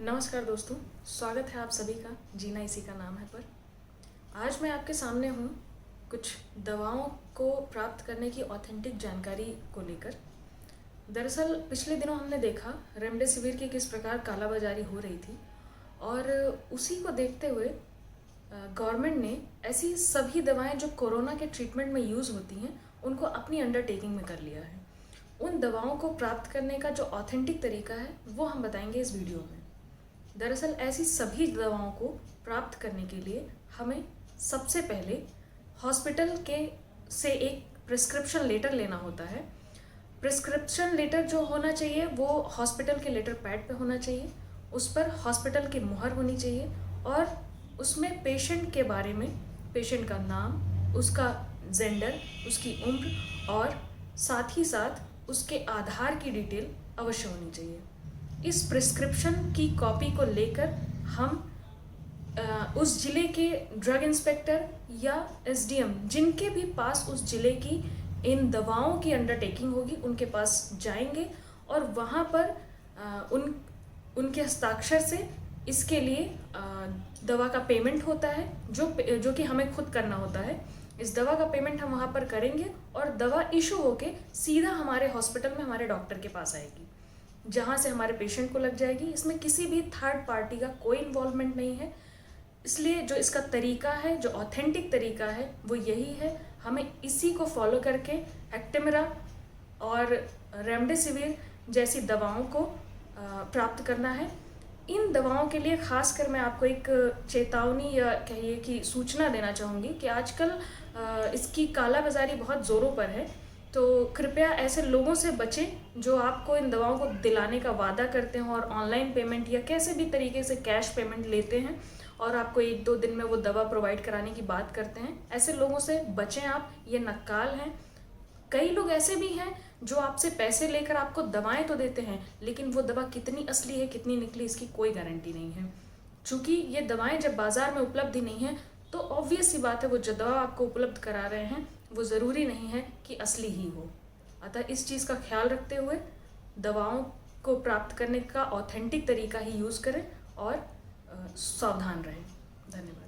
नमस्कार दोस्तों, स्वागत है आप सभी का जीना इसी का नाम है पर। आज मैं आपके सामने हूँ कुछ दवाओं को प्राप्त करने की ऑथेंटिक जानकारी को लेकर। दरअसल पिछले दिनों हमने देखा रेमडेसिविर की किस प्रकार कालाबाजारी हो रही थी और उसी को देखते हुए गवर्नमेंट ने ऐसी सभी दवाएं जो कोरोना के ट्रीटमेंट में यूज़ होती हैं उनको अपनी अंडरटेकिंग में कर लिया है। उन दवाओं को प्राप्त करने का जो ऑथेंटिक तरीका है वो हम बताएंगे इस वीडियो में। दरअसल ऐसी सभी दवाओं को प्राप्त करने के लिए हमें सबसे पहले हॉस्पिटल के से एक प्रिस्क्रिप्शन लेटर लेना होता है। प्रिस्क्रिप्शन लेटर जो होना चाहिए वो हॉस्पिटल के लेटर पैड पे होना चाहिए, उस पर हॉस्पिटल की मुहर होनी चाहिए और उसमें पेशेंट के बारे में, पेशेंट का नाम, उसका जेंडर, उसकी उम्र और साथ ही साथ उसके आधार की डिटेल अवश्य होनी चाहिए। इस प्रिस्क्रिप्शन की कॉपी को लेकर हम उस ज़िले के ड्रग इंस्पेक्टर या एसडीएम जिनके भी पास उस ज़िले की इन दवाओं की अंडरटेकिंग होगी उनके पास जाएंगे और वहाँ पर उनके हस्ताक्षर से इसके लिए दवा का पेमेंट होता है जो कि हमें खुद करना होता है। इस दवा का पेमेंट हम वहाँ पर करेंगे और दवा इशू होके सीधा हमारे हॉस्पिटल में हमारे डॉक्टर के पास आएगी, जहाँ से हमारे पेशेंट को लग जाएगी। इसमें किसी भी थर्ड पार्टी का कोई इन्वॉल्वमेंट नहीं है, इसलिए जो इसका तरीका है, जो ऑथेंटिक तरीका है वो यही है। हमें इसी को फॉलो करके एक्टेमरा और रेमडेसिविर जैसी दवाओं को प्राप्त करना है। इन दवाओं के लिए खासकर मैं आपको एक चेतावनी या कहिए कि सूचना देना चाहूँगी कि आजकल इसकी कालाबाजारी बहुत ज़ोरों पर है, तो कृपया ऐसे लोगों से बचें जो आपको इन दवाओं को दिलाने का वादा करते हैं और ऑनलाइन पेमेंट या कैसे भी तरीके से कैश पेमेंट लेते हैं और आपको 1-2 दिन में वो दवा प्रोवाइड कराने की बात करते हैं। ऐसे लोगों से बचें आप, ये नक्काल हैं। कई लोग ऐसे भी हैं जो आपसे पैसे लेकर आपको दवाएं तो देते हैं, लेकिन वो दवा कितनी असली है कितनी नकली इसकी कोई गारंटी नहीं है। चूँकि ये दवाएं जब बाज़ार में उपलब्ध ही नहीं है तो ऑब्वियस सी बात है वो जो दवा आपको उपलब्ध करा रहे हैं वो ज़रूरी नहीं है कि असली ही हो। अतः इस चीज़ का ख्याल रखते हुए दवाओं को प्राप्त करने का ऑथेंटिक तरीका ही यूज़ करें और सावधान रहें। धन्यवाद।